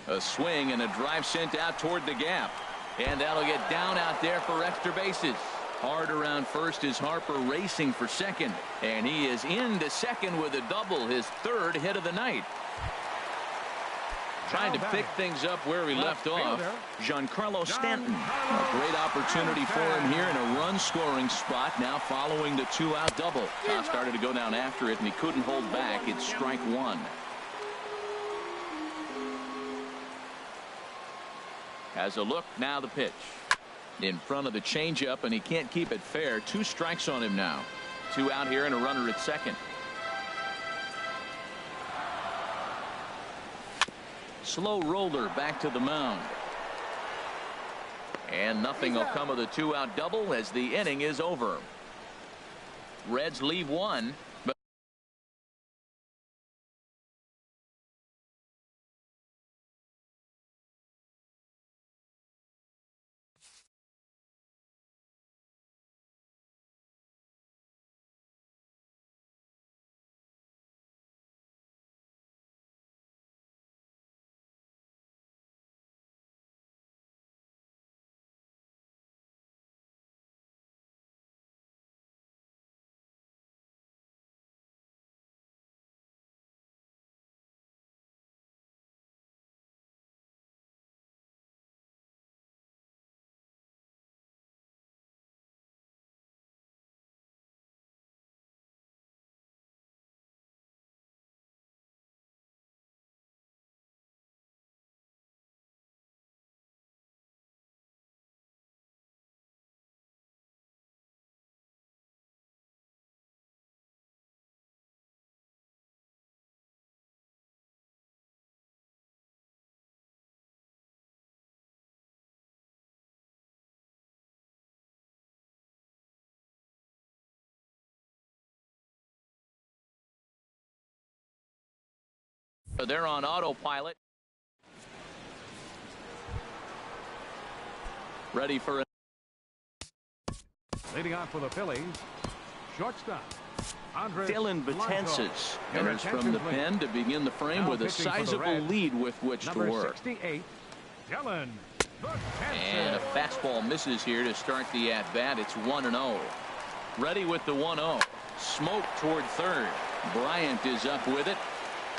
A swing and a drive sent out toward the gap. And that'll get down out there for extra bases. Hard around first is Harper racing for second. And he is into second with a double, his 3rd hit of the night. Trying to pick things up where he left off. Giancarlo Stanton. A great opportunity for him here in a run-scoring spot now following the 2-out double. Toss started to go down after it, and he couldn't hold back. It's strike 1. Has a look, now the pitch. In front of the changeup, and he can't keep it fair. 2 strikes on him now. 2 out here and a runner at second. Slow roller back to the mound. And nothing will come of the 2-out double as the inning is over. Reds leave 1. They're on autopilot. Ready for it. Leading off for the Phillies, shortstop Dylan Betances enters from the pen to begin the frame now with a sizable lead with which to work. 68, Dylan And a fastball misses here to start the at-bat. It's 1-0. Ready with the 1-0. Smoke toward third. Bryant is up with it.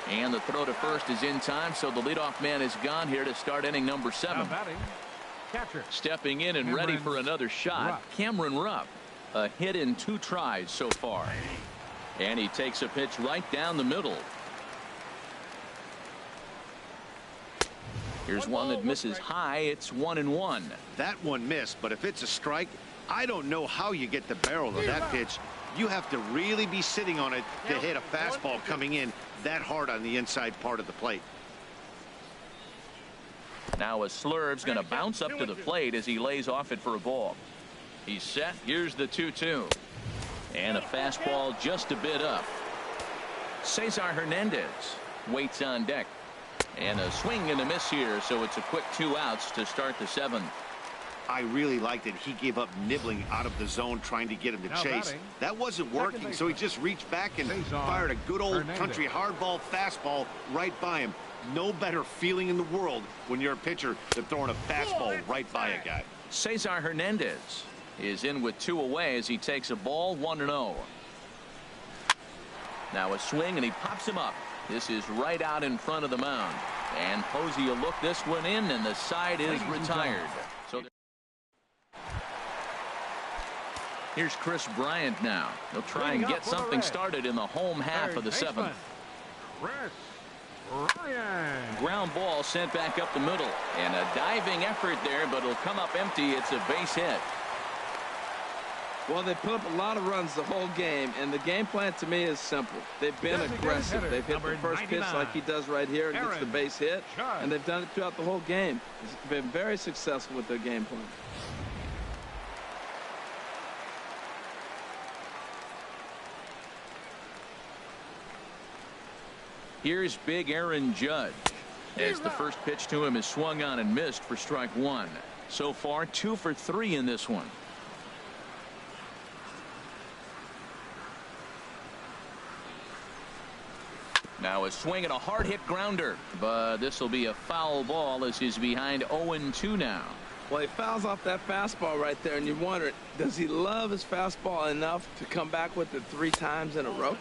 And the throw to first is in time, so the leadoff man is gone here to start inning number 7. Now batting, catcher. Stepping in and ready for another shot, Rupp. Cameron Rupp. A hit in 2 tries so far. And he takes a pitch right down the middle. Here's one that misses high. It's 1-1. That one missed, but if it's a strike, I don't know how you get the barrel of that pitch. You have to really be sitting on it to hit a fastball coming in that hard on the inside part of the plate. Now a slurve's going to bounce up to the plate as he lays off it for a ball. He's set. Here's the 2-2. And a fastball just a bit up. Cesar Hernandez waits on deck. And a swing and a miss here, so it's a quick 2 outs to start the 7th. I really liked that he gave up nibbling out of the zone trying to get him to Now chase. batting, That wasn't working, so he just reached back and Cesar fired a good old Hernandez. country hardball fastball right by him. No better feeling in the world when you're a pitcher than throwing a fastball right by a guy. Cesar Hernandez is in with 2 away as he takes a ball 1-0. Now a swing and he pops him up. This is right out in front of the mound. And Posey will look this one in, and the side is retired. So here's Chris Bryant now. He'll try and get something started in the home half of the 7th. Chris Bryant. Ground ball sent back up the middle. And a diving effort there, but it'll come up empty. It's a base hit. Well, they put up a lot of runs the whole game, and the game plan to me is simple. They've been aggressive. They've hit the first pitch like he does right here and gets the base hit, and they've done it throughout the whole game. It's been very successful with their game plan. Here's big Aaron Judge as the first pitch to him is swung on and missed for strike 1. So far 2 for 3 in this one. Now a swing and a hard hit grounder, but this will be a foul ball as he's behind 0-2 now. Well, he fouls off that fastball right there, and you wonder, does he love his fastball enough to come back with it 3 times in a row?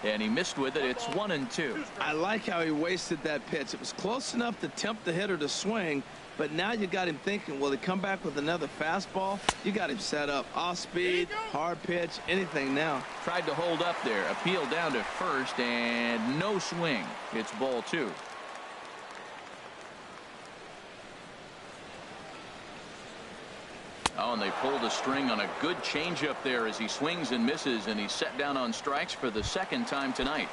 And he missed with it. It's 1-2. I like how he wasted that pitch. It was close enough to tempt the hitter to swing, but now you got him thinking, will he come back with another fastball? You got him set up. Off speed, hard pitch, anything now. Tried to hold up there. Appeal down to first, and no swing. It's ball 2. Oh, and they pulled a string on a good changeup there as he swings and misses, and he's set down on strikes for the 2nd time tonight.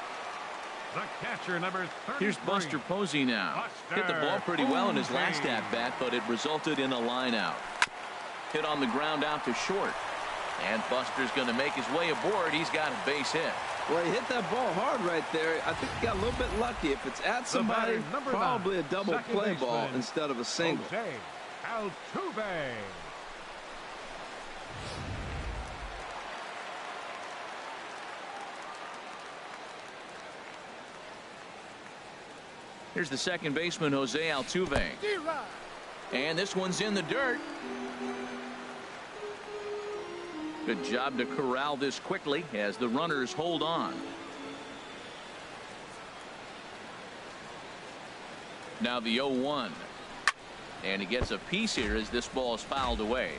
The catcher, number 33. Here's Buster Posey now. Hit the ball pretty well in his last at-bat, but it resulted in a line out. Hit on the ground out to short. And Buster's going to make his way aboard. He's got a base hit. Well, he hit that ball hard right there. I think he got a little bit lucky. If it's at somebody, probably a double play ball instead of a single. Jose Altuve. Here's the second baseman, Jose Altuve. And this one's in the dirt. Good job to corral this quickly as the runners hold on. Now the 0-1. And he gets a piece here as this ball is fouled away.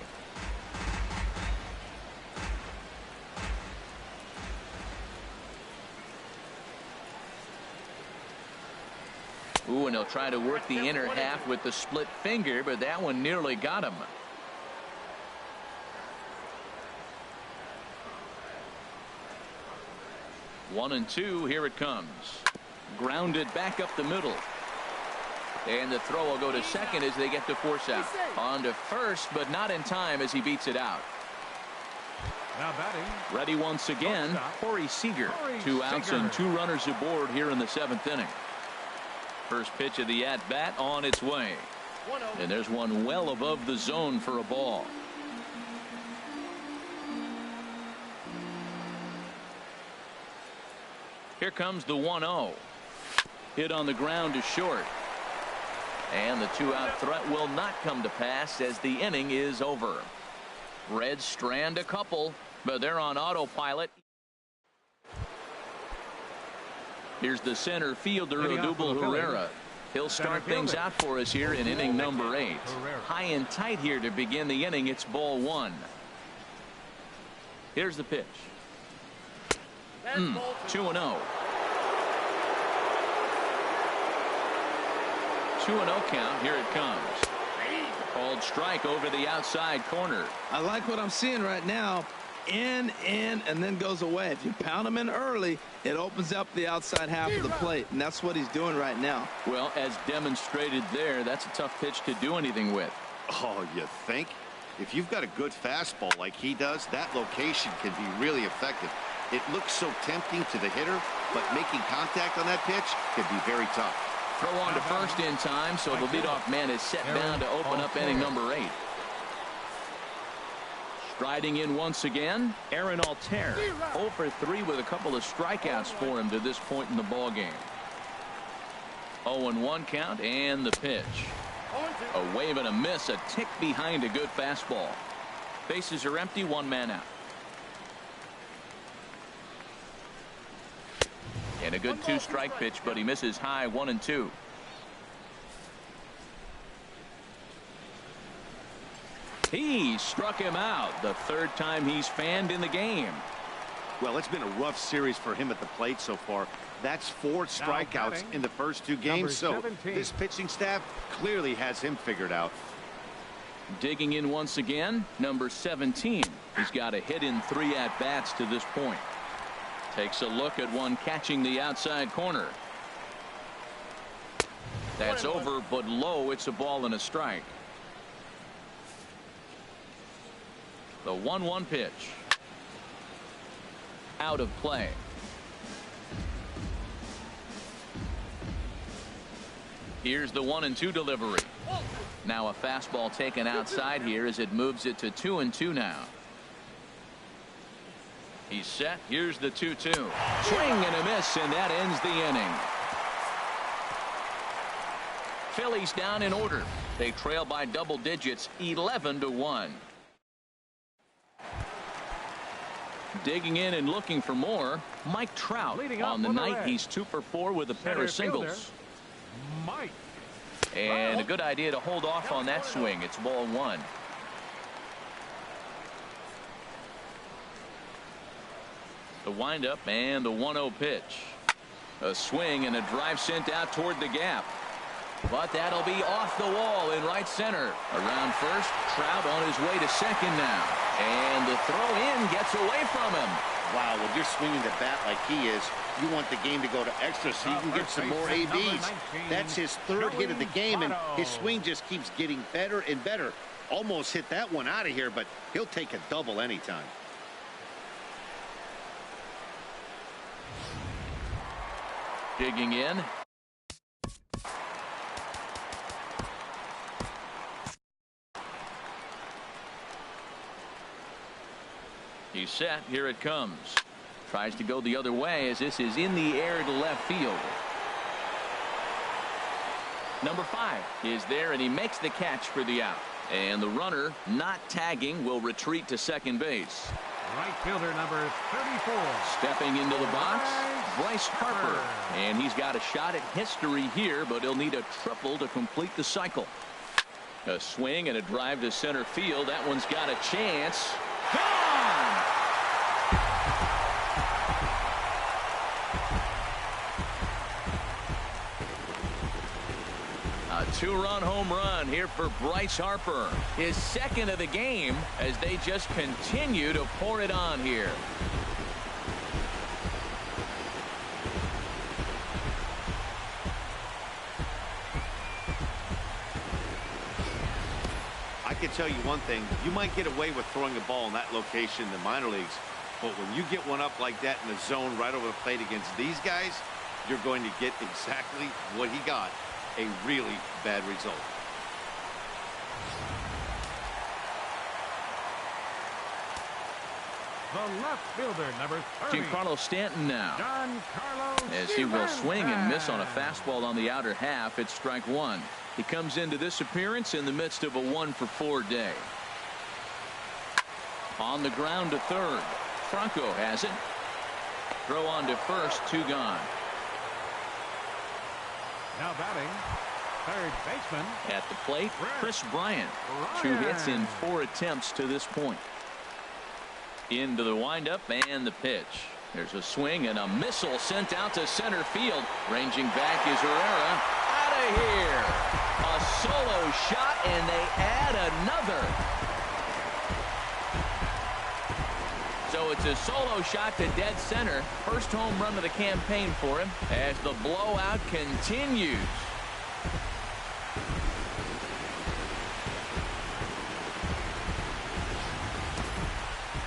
Ooh, and he'll try to work the inner half with the split finger, but that one nearly got him. One and two, here it comes. Grounded back up the middle. And the throw will go to second as they get the force out. On to first, but not in time as he beats it out. Now batting. Ready once again, Corey Seager. 2 outs and 2 runners aboard here in the 7th inning. First pitch of the at-bat on its way. And there's one well above the zone for a ball. Here comes the 1-0. Hit on the ground to short. And the 2-out threat will not come to pass as the inning is over. Reds strand a couple, but they're on autopilot. Here's the center fielder, Leading off for Odubel the Phillies. Herrera. He'll start things out for us here in inning number 8. High and tight here to begin the inning. It's ball 1. Here's the pitch. 2-0. Count. Here it comes. Called strike over the outside corner. I like what I'm seeing right now. In, and then goes away. If you pound him in early, it opens up the outside half of the plate, and that's what he's doing right now. Well, as demonstrated there, that's a tough pitch to do anything with. Oh, you think? If you've got a good fastball like he does, that location can be really effective. It looks so tempting to the hitter, but making contact on that pitch can be very tough. Throw on to first in time, so the leadoff man is set down to open up inning number 8. Striding in once again, Aaron Altair. 0 for 3 with a couple of strikeouts for him to this point in the ball game. 0-1 count, and the pitch. A wave and a miss, a tick behind a good fastball. Bases are empty, 1 man out. And a good 2-strike pitch, but he misses high, 1-2. He struck him out, the 3rd time he's fanned in the game. Well, it's been a rough series for him at the plate so far. That's 4 strikeouts in the first 2 games, so this pitching staff clearly has him figured out. Digging in once again, number 17. He's got a hit in 3 at-bats to this point. Takes a look at one catching the outside corner. That's over, but low. It's a ball and a strike. The 1-1 pitch. Out of play. Here's the 1-2 delivery. Now a fastball taken outside here as it moves it to 2-2 now. He's set. Here's the 2-2. Swing and a miss, and that ends the inning. Phillies down in order. They trail by double digits, 11-1. Digging in and looking for more, Mike Trout. On the night, he's 2 for 4 with a pair of singles. Mike. And a good idea to hold off on that swing. It's ball 1. The windup and the 1-0 pitch. A swing and a drive sent out toward the gap. But that'll be off the wall in right center. Around first, Trout on his way to second now. And the throw in gets away from him. Wow, when you're swinging the bat like he is, you want the game to go to extra so you can get some more ABs. That's his 3rd hit of the game, and his swing just keeps getting better and better. Almost hit that one out of here, but he'll take a double anytime. Digging in. He's set. Here it comes. Tries to go the other way as this is in the air to left field. Number 5 is there, and he makes the catch for the out. And the runner, not tagging, will retreat to second base. Right fielder number 34. Stepping into the box, Bryce Harper. And he's got a shot at history here, but he'll need a triple to complete the cycle. A swing and a drive to center field. That one's got a chance. Gone! A 2-run home run here for Bryce Harper. His 2nd of the game as they just continue to pour it on here. I can tell you one thing. You might get away with throwing a ball in that location in the minor leagues, but when you get one up like that in the zone right over the plate against these guys, you're going to get exactly what he got. A really bad result. The left fielder, number 30. Giancarlo Stanton now. Giancarlo As he will swing and miss on a fastball on the outer half. It's strike 1. He comes into this appearance in the midst of a 1-for-4 day. On the ground to third. Franco has it. Throw on to first, 2 gone. Now batting, third baseman. At the plate, Chris Bryant. 2 hits in 4 attempts to this point. Into the windup and the pitch. There's a swing and a missile sent out to center field. Ranging back is Herrera. Out of here. A solo shot, and they add another. So it's a solo shot to dead center. First home run of the campaign for him as the blowout continues.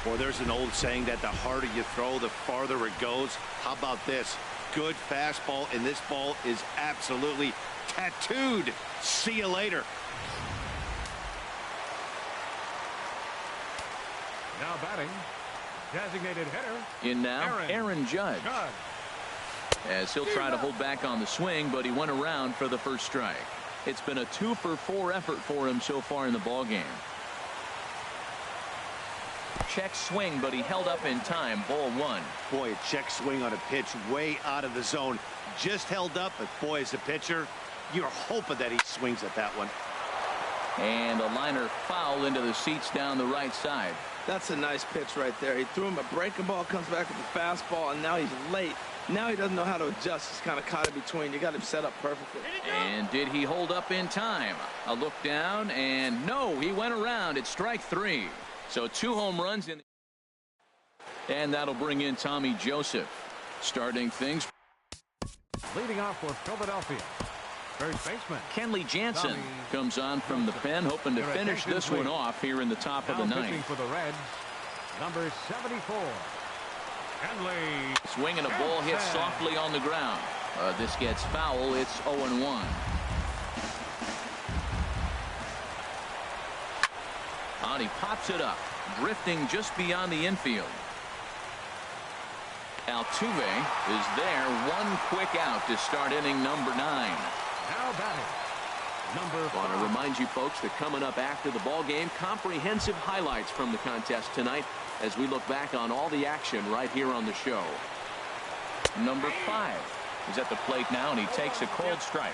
Well, there's an old saying that the harder you throw, the farther it goes. How about this? Good fastball, and this ball is absolutely tattooed. See you later. Now batting, designated hitter. In now, Aaron Judge. As he'll try to hold back on the swing, but he went around for the first strike. It's been a 2-for-4 effort for him so far in the ballgame. Check swing, but he held up in time. Ball 1. Boy, a check swing on a pitch way out of the zone. Just held up, but boy, as a pitcher, you're hoping that he swings at that one. And a liner foul into the seats down the right side. That's a nice pitch right there. He threw him a breaking ball, comes back with the fastball, and now he's late. Now he doesn't know how to adjust. He's kind of caught in between. You got him set up perfectly. And did he hold up in time? A look down, and no, he went around. It's strike 3. So 2 home runs in. And that'll bring in Tommy Joseph. Starting things. Leading off for Philadelphia, first baseman Kenley Jansen Tommy comes on from the pen, hoping to finish this one off here in the top of the now pitching ninth. for the Reds, number 74. Kenley. Swing and a ball hit softly on the ground. This gets foul. It's 0-1. And he pops it up, drifting just beyond the infield. Altuve is there. 1 quick out to start inning number 9. Now batting, number 5. Want to remind you folks that coming up after the ball game, comprehensive highlights from the contest tonight as we look back on all the action right here on the show. Number 5 is at the plate now, and he takes a cold strike.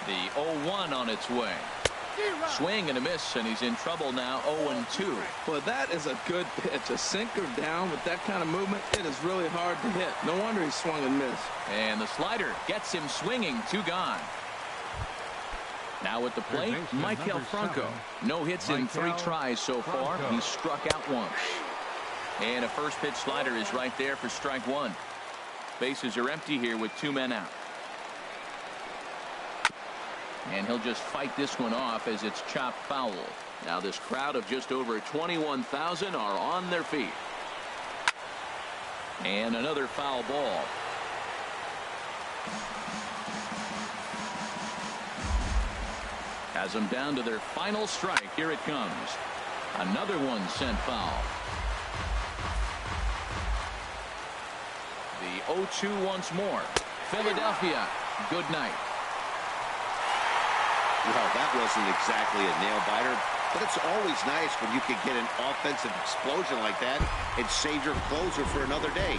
The 0-1 on its way. Swing and a miss, and he's in trouble now. 0-2. Well, that is a good pitch. A sinker down with that kind of movement, it is really hard to hit. No wonder he swung and missed. And the slider gets him swinging. 2 gone. Now at the plate, Maikel Franco. No hits in 3 tries so far. He's struck out once. And a first pitch slider is right there for strike 1. Bases are empty here with 2 men out. And he'll just fight this one off as it's chopped foul. Now this crowd of just over 21,000 are on their feet. And another foul ball. Has them down to their final strike. Here it comes. Another one sent foul. The 0-2 once more. Philadelphia, good night. Well, that wasn't exactly a nail-biter, but it's always nice when you can get an offensive explosion like that and save your closer for another day.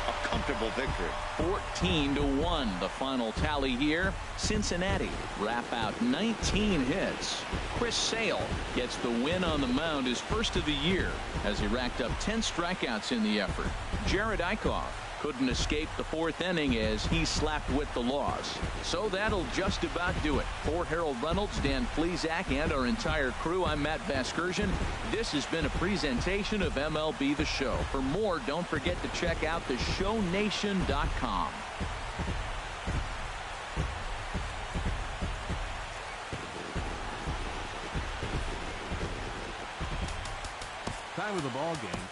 A comfortable victory. 14-1, the final tally here. Cincinnati wrap out 19 hits. Chris Sale gets the win on the mound, his first of the year, as he racked up 10 strikeouts in the effort. Jared Eichhoff couldn't escape the 4th inning as he slapped with the loss. So that'll just about do it. For Harold Reynolds, Dan Flezak, and our entire crew, I'm Matt Vasgersian. This has been a presentation of MLB The Show. For more, don't forget to check out theshownation.com. Time of the ball game.